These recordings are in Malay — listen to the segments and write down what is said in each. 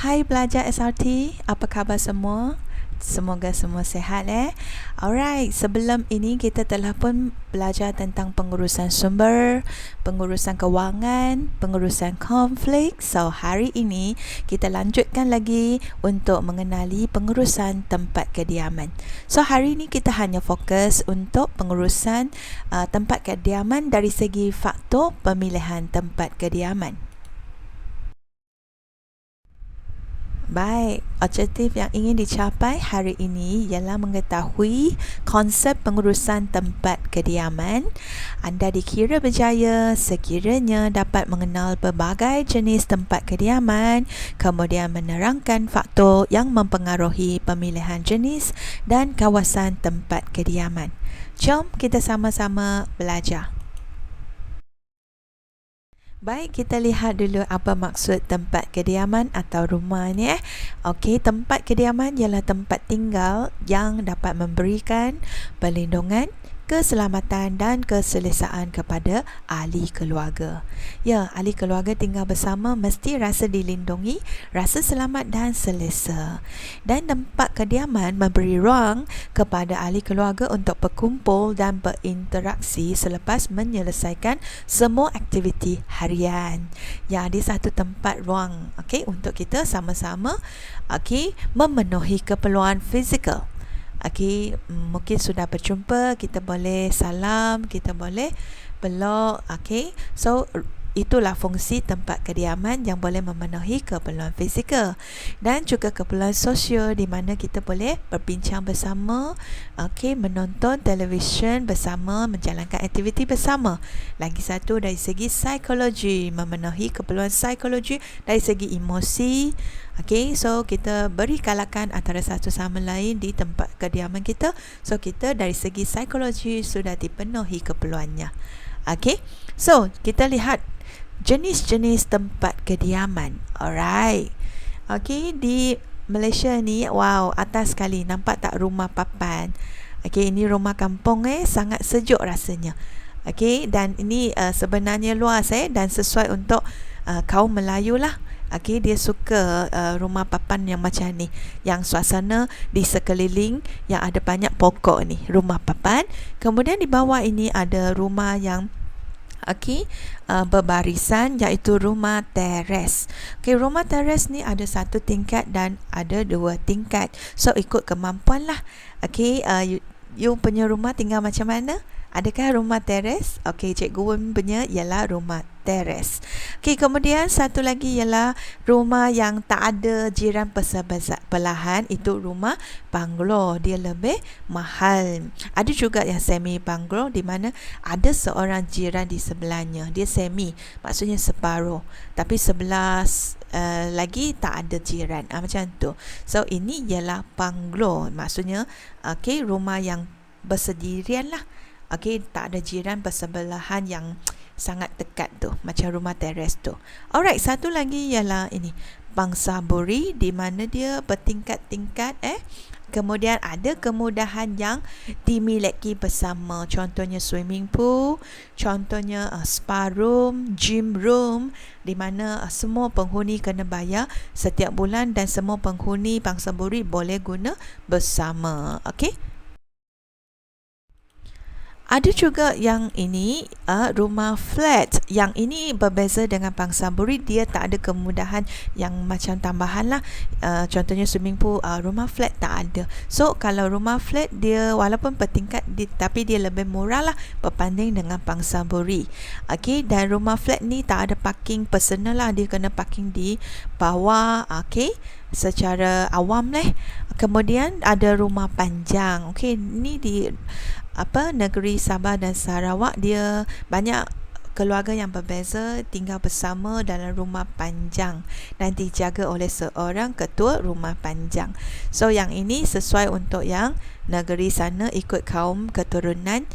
Hai pelajar SRT, apa khabar semua? Semoga semua sihat Alright, sebelum ini kita telah pun belajar tentang pengurusan sumber, pengurusan kewangan, pengurusan konflik. So, hari ini kita lanjutkan lagi untuk mengenali pengurusan tempat kediaman. So, hari ini kita hanya fokus untuk pengurusan tempat kediaman dari segi faktor pemilihan tempat kediaman. Baik, objektif yang ingin dicapai hari ini ialah mengetahui konsep pengurusan tempat kediaman. Anda dikira berjaya sekiranya dapat mengenal pelbagai jenis tempat kediaman, kemudian menerangkan faktor yang mempengaruhi pemilihan jenis dan kawasan tempat kediaman. Jom kita sama-sama belajar. Baik, kita lihat dulu apa maksud tempat kediaman atau rumah ni. Okey, tempat kediaman ialah tempat tinggal yang dapat memberikan perlindungan, keselamatan dan keselesaan kepada ahli keluarga. Ya, ahli keluarga tinggal bersama mesti rasa dilindungi, rasa selamat dan selesa. Dan tempat kediaman memberi ruang kepada ahli keluarga untuk berkumpul dan berinteraksi selepas menyelesaikan semua aktiviti harian. Ya, ada satu tempat ruang, untuk kita sama-sama memenuhi keperluan fizikal. Mungkin sudah berjumpa, kita boleh salam, kita boleh peluk. So itulah fungsi tempat kediaman yang boleh memenuhi keperluan fizikal dan juga keperluan sosial, di mana kita boleh berbincang bersama, menonton televisyen bersama, menjalankan aktiviti bersama. Lagi satu dari segi psikologi, memenuhi keperluan psikologi dari segi emosi. So kita beri kalakan antara satu sama lain di tempat kediaman kita. So kita dari segi psikologi sudah dipenuhi keperluannya. So kita lihat jenis-jenis tempat kediaman. Alright. Di Malaysia ni, wow, atas sekali. Nampak tak rumah papan? Ini rumah kampung sangat sejuk rasanya. Dan ini sebenarnya luas dan sesuai untuk kaum Melayu lah. Dia suka rumah papan yang macam ni, yang suasana di sekeliling yang ada banyak pokok ni, rumah papan. Kemudian di bawah ini ada rumah yang berbarisan, iaitu rumah teres. Rumah teres ni ada satu tingkat dan ada dua tingkat. So ikut kemampuan lah. You punya rumah tinggal macam mana? Adakah rumah teres? Cikgu punya ialah rumah teres. Kemudian satu lagi ialah rumah yang tak ada jiran bersebelahan, itu rumah banglo. Dia lebih mahal. Ada juga yang semi banglo, di mana ada seorang jiran di sebelahnya. Dia semi, maksudnya separuh, tapi sebelah lagi tak ada jiran. Macam tu. So ini ialah banglo, maksudnya rumah yang bersendirian lah. Tak ada jiran bersebelahan yang sangat dekat tu, macam rumah teres tu. Alright, satu lagi ialah ini bangsaburi, di mana dia bertingkat-tingkat. Kemudian ada kemudahan yang dimiliki bersama, contohnya swimming pool, contohnya spa room, gym room, di mana semua penghuni kena bayar setiap bulan dan semua penghuni bangsaburi boleh guna bersama. Ada juga yang ini rumah flat. Yang ini berbeza dengan bangsaburi, dia tak ada kemudahan yang macam tambahan lah. Contohnya swimming pool, rumah flat tak ada. So kalau rumah flat, dia walaupun bertingkat, tapi dia lebih murah lah berbanding dengan bangsaburi. Dan rumah flat ni tak ada parking personal lah, dia kena parking di bawah. Secara awam lah. Kemudian ada rumah panjang. Ni di negeri Sabah dan Sarawak, dia banyak keluarga yang berbeza tinggal bersama dalam rumah panjang dan dijaga oleh seorang ketua rumah panjang. So yang ini sesuai untuk yang negeri sana, ikut kaum keturunan.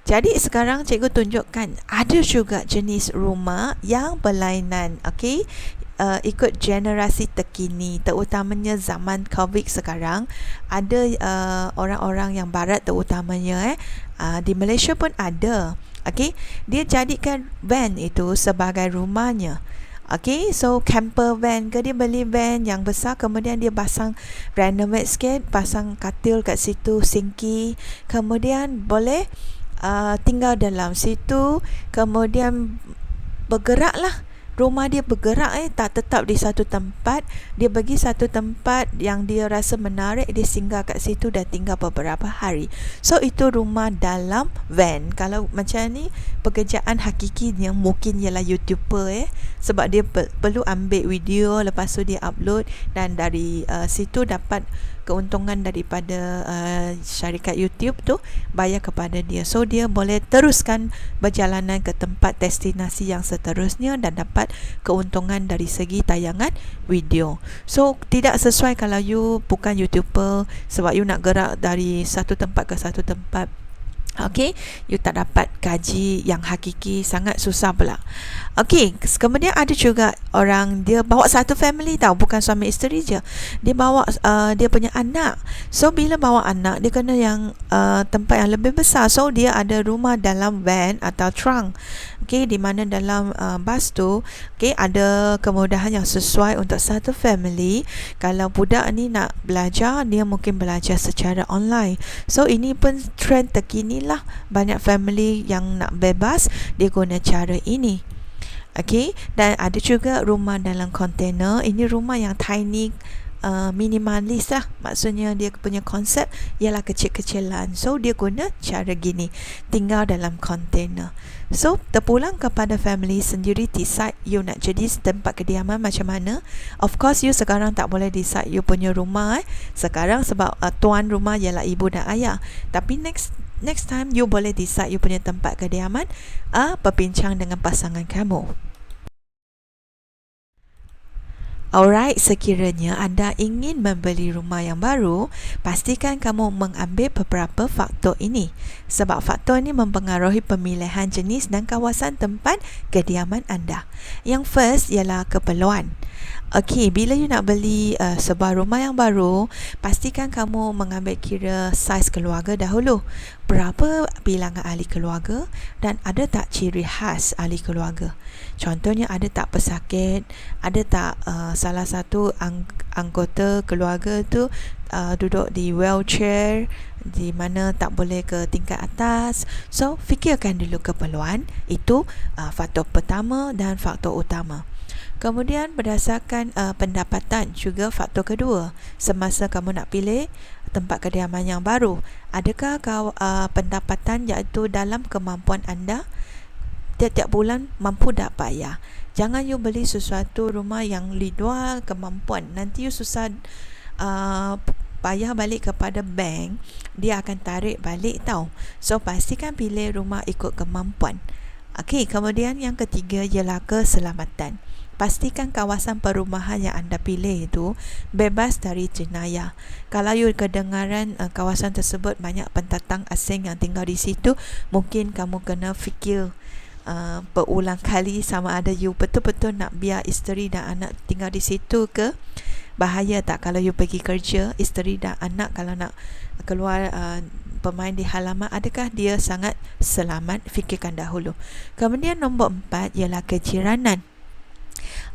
Jadi sekarang cikgu tunjukkan ada juga jenis rumah yang berlainan. Ikut generasi terkini, terutamanya zaman COVID sekarang, ada orang-orang yang barat terutamanya di Malaysia pun ada. Dia jadikan van itu sebagai rumahnya. Okay, so camper van ke, dia beli van yang besar, kemudian dia pasang renovate sikit, pasang katil kat situ, sinki, kemudian boleh tinggal dalam situ, kemudian bergerak lah. Rumah dia bergerak, tak tetap di satu tempat. Dia bagi satu tempat yang dia rasa menarik, dia singgah kat situ dan tinggal beberapa hari. So itu rumah dalam van. Kalau macam ni, pekerjaan hakikinya mungkin ialah YouTuber, sebab dia perlu ambil video, lepas tu dia upload, dan dari situ dapat keuntungan daripada syarikat YouTube tu, bayar kepada dia. So dia boleh teruskan perjalanan ke tempat destinasi yang seterusnya dan dapat keuntungan dari segi tayangan video. So tidak sesuai kalau you bukan YouTuber, sebab you nak gerak dari satu tempat ke satu tempat. Okay, you tak dapat gaji yang hakiki, sangat susah pula. Okay, kemudian ada juga orang dia bawa satu family tau, bukan suami isteri je. Dia bawa dia punya anak. So bila bawa anak, dia kena yang tempat yang lebih besar. So dia ada rumah dalam van atau trunk. Okay, di mana dalam bas tu, okay, ada kemudahan yang sesuai untuk satu family. Kalau budak ni nak belajar, dia mungkin belajar secara online. So ini pun trend terkini lah. Banyak family yang nak bebas, dia guna cara ini. Okay, dan ada juga rumah dalam kontainer. Ini rumah yang tiny, minimalis lah. Maksudnya dia punya konsep ialah kecil-kecilan. So dia guna cara gini, tinggal dalam kontainer. So terpulang kepada family sendiri, decide you nak jadi tempat kediaman macam mana. Of course you sekarang tak boleh decide you punya rumah sekarang, sebab tuan rumah ialah ibu dan ayah. Tapi next time you boleh decide you punya tempat kediaman, berbincang dengan pasangan kamu. Alright, sekiranya anda ingin membeli rumah yang baru, pastikan kamu mengambil beberapa faktor ini. Sebab faktor ini mempengaruhi pemilihan jenis dan kawasan tempat kediaman anda. Yang first ialah keperluan. Okey, bila you nak beli sebuah rumah yang baru, pastikan kamu mengambil kira saiz keluarga dahulu. Berapa bilangan ahli keluarga dan ada tak ciri khas ahli keluarga. Contohnya, ada tak pesakit, ada tak salah satu anggota keluarga tu duduk di wheelchair, di mana tak boleh ke tingkat atas. So fikirkan dulu keperluan. Itu faktor pertama dan faktor utama. Kemudian berdasarkan pendapatan, juga faktor kedua. Semasa kamu nak pilih tempat kediaman yang baru, adakah pendapatan iaitu dalam kemampuan anda? Tiap-tiap bulan mampu tak bayar? Jangan you beli sesuatu rumah yang di luar kemampuan. Nanti you susah bayar balik kepada bank, dia akan tarik balik tau. So pastikan pilih rumah ikut kemampuan. Okey, kemudian yang ketiga ialah keselamatan. Pastikan kawasan perumahan yang anda pilih itu bebas dari jenayah. Kalau you kedengaran kawasan tersebut banyak pendatang asing yang tinggal di situ, mungkin kamu kena fikir berulang kali sama ada you betul-betul nak biar isteri dan anak tinggal di situ ke. Bahaya tak kalau you pergi kerja, isteri dan anak kalau nak keluar bermain di halaman, adakah dia sangat selamat? Fikirkan dahulu. Kemudian nombor 4 ialah kejiranan.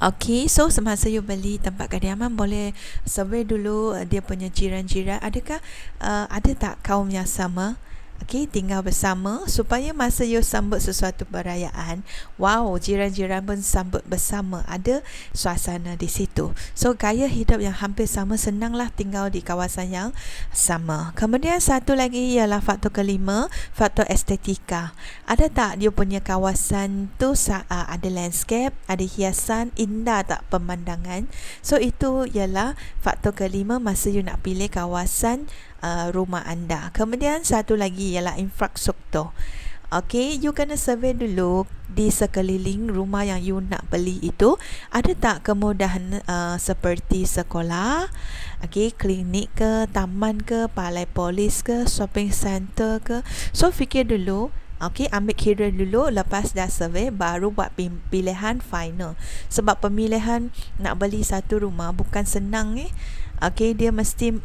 Okey, so semasa you beli tempat kediaman, boleh survey dulu dia punya jiran-jiran. Adakah ada tak kaum yang sama? Okey, tinggal bersama, supaya masa you sambut sesuatu perayaan, wow, jiran-jiran pun sambut bersama, ada suasana di situ. So gaya hidup yang hampir sama, senanglah tinggal di kawasan yang sama. Kemudian satu lagi ialah faktor kelima, faktor estetika. Ada tak dia punya kawasan tu ada landscape, ada hiasan, indah tak pemandangan? So itu ialah faktor kelima masa you nak pilih kawasan rumah anda. Kemudian satu lagi ialah infrastruktur. Okey, you kena survey dulu di sekeliling rumah yang you nak beli itu, ada tak kemudahan seperti sekolah, okey, klinik ke, taman ke, balai polis ke, shopping center ke. So fikir dulu. Okey, ambil kira dulu. Lepas dah survey, baru buat pilihan final. Sebab pemilihan nak beli satu rumah bukan senang Okey, dia mesti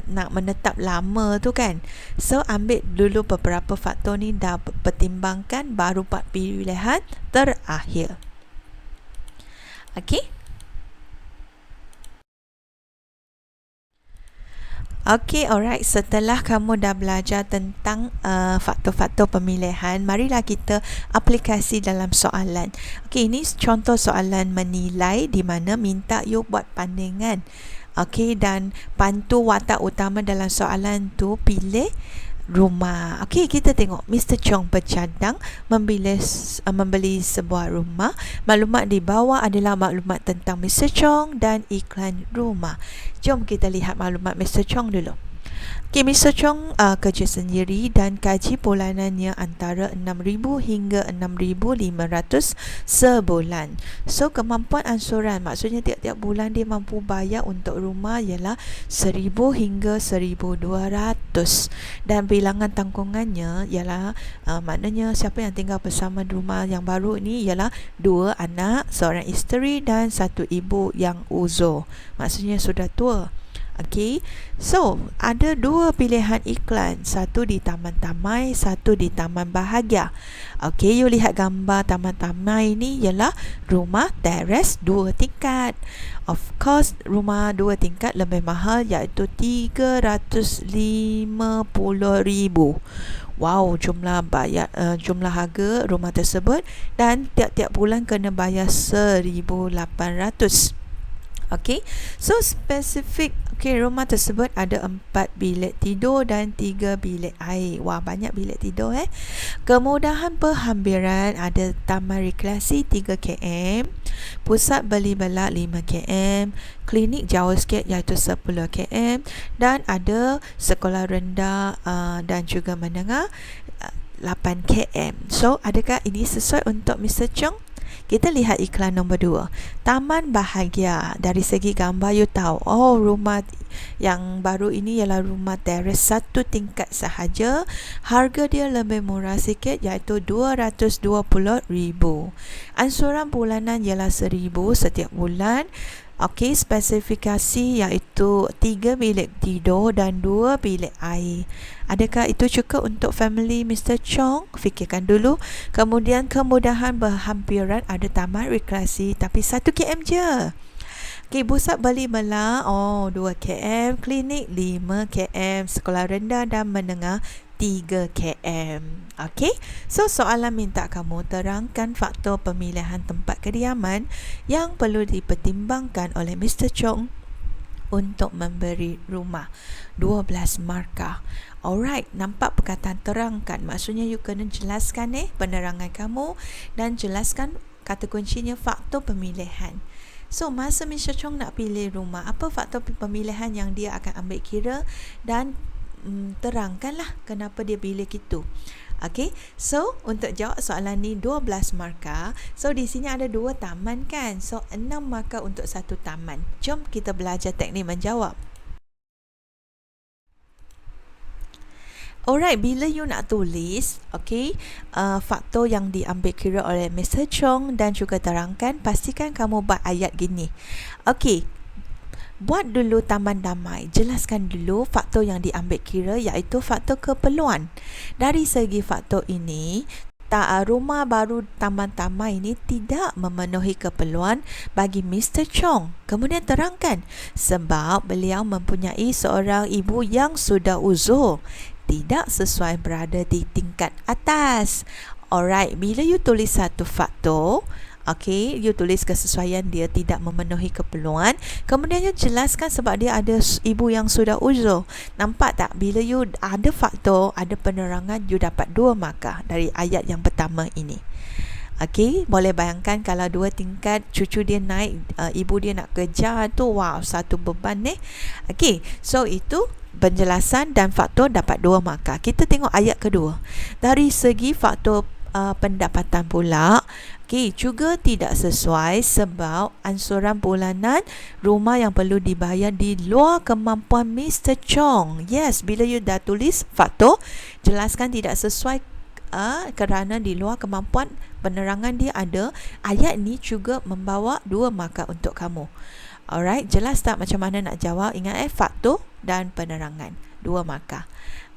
nak menetap lama tu kan. So ambil dulu beberapa faktor ni, dah pertimbangkan, baru buat pilihan terakhir. Okey. Okey, alright. Setelah kamu dah belajar tentang faktor-faktor pemilihan, marilah kita aplikasi dalam soalan. Okey, ini contoh soalan menilai di mana minta you buat bandingan. Okey, dan pantu watak utama dalam soalan tu pilih rumah. Okey, kita tengok Mr. Chong bercadang membeli sebuah rumah. Maklumat di bawah adalah maklumat tentang Mr. Chong dan iklan rumah. Jom kita lihat maklumat Mr. Chong dulu. Okay, Mr. Chong kerja sendiri dan gaji bulanannya antara 6,000 hingga 6,500 sebulan. So, kemampuan ansuran, maksudnya tiap-tiap bulan dia mampu bayar untuk rumah ialah 1,000 hingga 1,200. Dan bilangan tanggungannya ialah, maknanya siapa yang tinggal bersama rumah yang baru ini ialah 2 anak, seorang isteri dan 1 ibu yang uzur. Maksudnya sudah tua. Okey, so ada 2 pilihan iklan, satu di Taman Tamai, satu di Taman Bahagia. Okey, you lihat gambar Taman Tamai ini ialah rumah teres 2 tingkat. Of course, rumah 2 tingkat lebih mahal iaitu 350,000. Wow, jumlah harga rumah tersebut, dan tiap-tiap bulan kena bayar 1,800. Okey, so spesifik. Okey, rumah tersebut ada 4 bilik tidur dan 3 bilik air. Wah, banyak bilik tidur Kemudahan penghampiran, ada taman rekreasi 3 km, pusat beli belak 5 km, klinik jauh sikit iaitu 10 km, dan ada sekolah rendah dan juga menengah 8 km. So, adakah ini sesuai untuk Mr. Chong? Kita lihat iklan nombor 2. Taman Bahagia. Dari segi gambar you tahu, oh, rumah yang baru ini ialah rumah teres 1 tingkat sahaja. Harga dia lebih murah sikit iaitu 220,000. Ansuran bulanan ialah 1,000 setiap bulan. Okey, spesifikasi iaitu 3 bilik tidur dan 2 bilik air. Adakah itu cukup untuk family Mr. Chong? Fikirkan dulu. Kemudian kemudahan berhampiran, ada taman rekreasi tapi 1 km je. Okey, pusat beli belak 2 km, klinik 5 km, sekolah rendah dan menengah 3 km. Okey, so soalan minta kamu terangkan faktor pemilihan tempat kediaman yang perlu dipertimbangkan oleh Mr. Chong untuk memberi rumah. 12 markah. Alright, nampak perkataan terangkan. Maksudnya you kena jelaskan penerangan kamu dan jelaskan kata kuncinya faktor pemilihan. So, masa Mr. Chong nak pilih rumah, apa faktor pemilihan yang dia akan ambil kira, dan terangkanlah kenapa dia pilih itu. Okey, so untuk jawab soalan ni 12 markah. So di sini ada 2 taman kan. So 6 markah untuk 1 taman. Jom kita belajar teknik menjawab. Alright, bila you nak tulis, faktor yang diambil kira oleh Mr. Chong dan juga terangkan, pastikan kamu buat ayat gini. Okey, buat dulu Taman Damai. Jelaskan dulu faktor yang diambil kira iaitu faktor keperluan. Dari segi faktor ini, rumah baru Taman Damai ini tidak memenuhi keperluan bagi Mr. Chong. Kemudian terangkan, sebab beliau mempunyai seorang ibu yang sudah uzur, tidak sesuai berada di tingkat atas. Alright, bila you tulis satu faktor, you tulis kesesuaian dia tidak memenuhi keperluan, kemudian you jelaskan sebab dia ada ibu yang sudah uzur. Nampak tak? Bila you ada faktor, ada penerangan, you dapat 2 markah dari ayat yang pertama ini. Boleh bayangkan kalau 2 tingkat, cucu dia naik, ibu dia nak kejar tu, wow, satu beban so itu penjelasan dan faktor dapat 2 markah. Kita tengok ayat kedua. Dari segi faktor pendapatan pula, juga tidak sesuai sebab ansuran bulanan rumah yang perlu dibayar di luar kemampuan Mr. Chong. Yes, bila you dah tulis faktor, jelaskan tidak sesuai kerana di luar kemampuan, penerangan dia ada. Ayat ni juga membawa 2 markah untuk kamu. Alright, jelas tak macam mana nak jawab? Ingat faktor dan penerangan, 2 markah.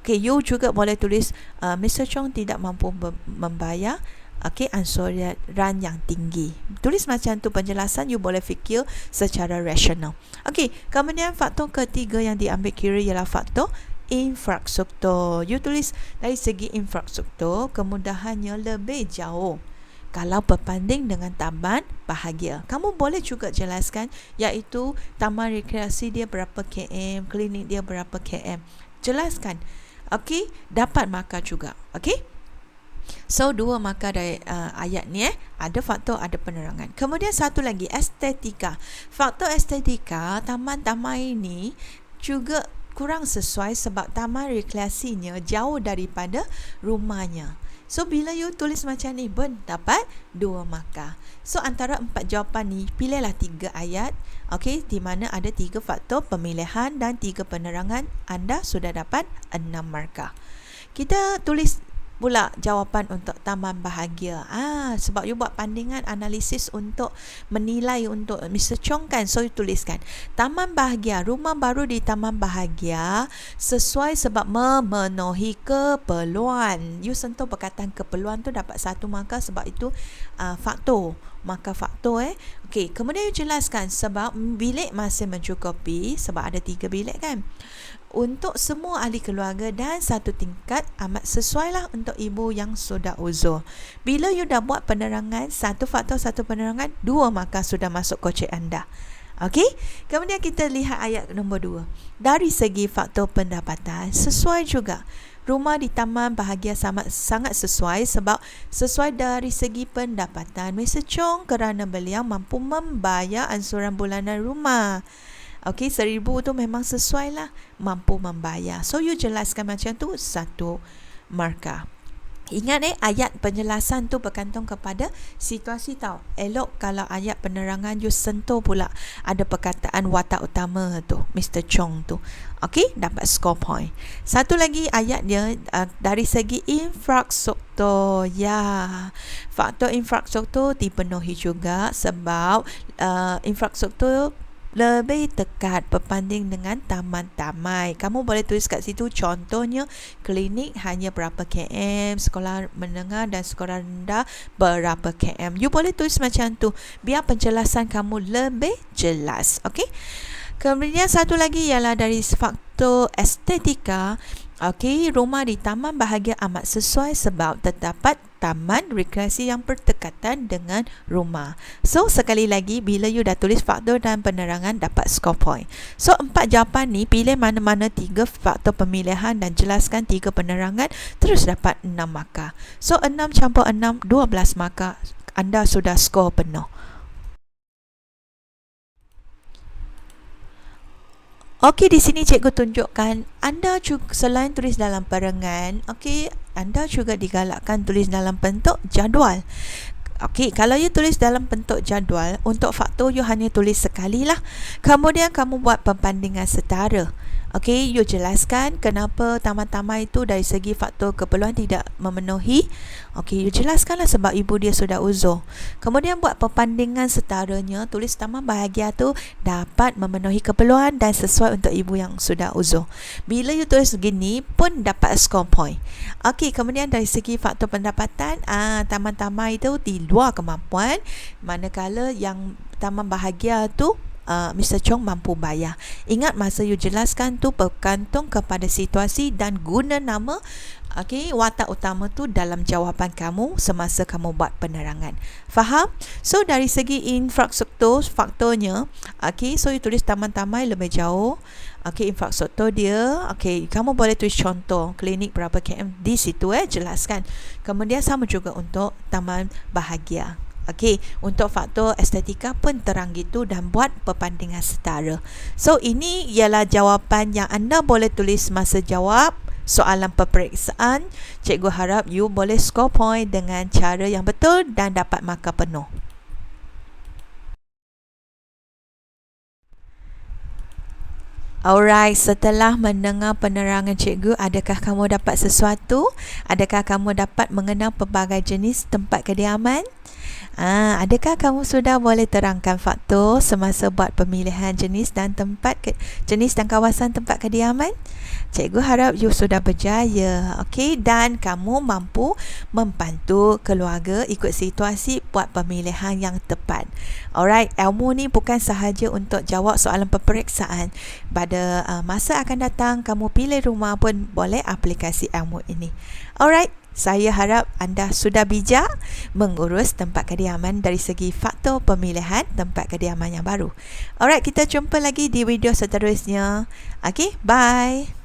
You juga boleh tulis Mr. Chong tidak mampu membayar okey, ansuran yang tinggi. Tulis macam tu penjelasan, you boleh fikir secara rasional. Okey, kemudian faktor ketiga yang diambil kira ialah faktor infrastruktur. You tulis dari segi infrastruktur, kemudahannya lebih jauh kalau berbanding dengan taman bahagia. Kamu boleh juga jelaskan iaitu taman rekreasi dia berapa km, klinik dia berapa km. Jelaskan. Okey, dapat markah juga. Okey? So, 2 markah dari ayat ni ada faktor, ada penerangan. Kemudian satu lagi, estetika. Faktor estetika, taman-taman ini juga kurang sesuai sebab taman rekreasinya jauh daripada rumahnya. So, bila you tulis macam ni pun dapat 2 markah. So, antara 4 jawapan ni, pilihlah 3 ayat. Okey, di mana ada 3 faktor pemilihan dan 3 penerangan. Anda sudah dapat 6 markah. Kita tulis pula jawapan untuk taman bahagia. Sebab you buat pandingan analisis untuk menilai untuk Mr. Chong kan. So you tuliskan taman bahagia, rumah baru di taman bahagia sesuai sebab memenuhi keperluan. You sentuh perkataan keperluan tu dapat 1 markah sebab itu faktor. Maka faktor Okey, kemudian you jelaskan sebab bilik masih mencukupi sebab ada 3 bilik kan. Untuk semua ahli keluarga dan 1 tingkat amat sesuai lah untuk ibu yang sudah uzur. Bila you dah buat penerangan, 1 faktor 1 penerangan, 2 markah sudah masuk kocek anda. Okey, kemudian kita lihat ayat nombor 2. Dari segi faktor pendapatan, sesuai juga. Rumah di taman bahagia sangat sesuai sebab sesuai dari segi pendapatan Mr. Chong kerana beliau mampu membayar ansuran bulanan rumah. Okey, 1,000 tu memang sesuai lah, mampu membayar. So you jelaskan macam tu, 1 markah. Ingat ayat penjelasan tu bergantung kepada situasi tau. Elok kalau ayat penerangan you sentuh pula ada perkataan watak utama tu, Mr. Chong tu. Okey, dapat score point. Satu lagi ayat dia dari segi infrastruktur. Ya, faktor infrastruktur dipenuhi juga sebab infrastruktur lebih dekat berbanding dengan taman-taman. Kamu boleh tulis kat situ contohnya klinik hanya berapa km, sekolah menengah dan sekolah rendah berapa km. You boleh tulis macam tu biar penjelasan kamu lebih jelas. Okey. Kemudian satu lagi ialah dari faktor estetika. Okey, rumah di taman bahagia amat sesuai sebab terdapat taman rekreasi yang berdekatan dengan rumah. So, sekali lagi, bila you dah tulis faktor dan penerangan, dapat score point. So, 4 jawapan ni, pilih mana-mana 3 faktor pemilihan dan jelaskan 3 penerangan, terus dapat 6 markah. So, 6 campur 6, 12 markah. Anda sudah skor penuh. Okey, di sini cikgu tunjukkan anda juga selain tulis dalam perangan, okey, anda juga digalakkan tulis dalam bentuk jadual. Okey, kalau you tulis dalam bentuk jadual, untuk faktor you hanya tulis sekali lah. Kemudian kamu buat perbandingan setara. Okey, you jelaskan kenapa taman-taman itu dari segi faktor keperluan tidak memenuhi. Okey, you jelaskanlah sebab ibu dia sudah uzur. Kemudian buat perbandingan setaranya, tulis taman bahagia tu dapat memenuhi keperluan dan sesuai untuk ibu yang sudah uzur. Bila you tulis begini pun dapat score point. Okey, kemudian dari segi faktor pendapatan, taman-taman itu di luar kemampuan, manakala yang taman bahagia tu Mr. Chong mampu bayar. Ingat masa you jelaskan tu bergantung kepada situasi dan guna nama watak utama tu dalam jawapan kamu semasa kamu buat penerangan. Faham? So dari segi infrastruktur faktornya, so you tulis taman-taman lebih jauh. Infrastruktur dia, kamu boleh tulis contoh klinik berapa km di situ jelaskan. Kemudian sama juga untuk taman bahagia. Untuk faktor estetika pun terang gitu dan buat perbandingan setara. So ini ialah jawapan yang anda boleh tulis masa jawab soalan peperiksaan. Cikgu harap you boleh score point dengan cara yang betul dan dapat markah penuh. Alright, setelah mendengar penerangan cikgu, adakah kamu dapat sesuatu? Adakah kamu dapat mengenal pelbagai jenis tempat kediaman? Adakah kamu sudah boleh terangkan faktor semasa buat pemilihan jenis dan jenis dan kawasan tempat kediaman? Cikgu harap you sudah berjaya, okey, dan kamu mampu membantu keluarga ikut situasi buat pemilihan yang tepat. Alright, ilmu ni bukan sahaja untuk jawab soalan peperiksaan. Pada masa akan datang, kamu pilih rumah pun boleh aplikasi ilmu ini. Alright, saya harap anda sudah bijak mengurus tempat kediaman dari segi faktor pemilihan tempat kediaman yang baru. Alright, kita jumpa lagi di video seterusnya. Okay, bye.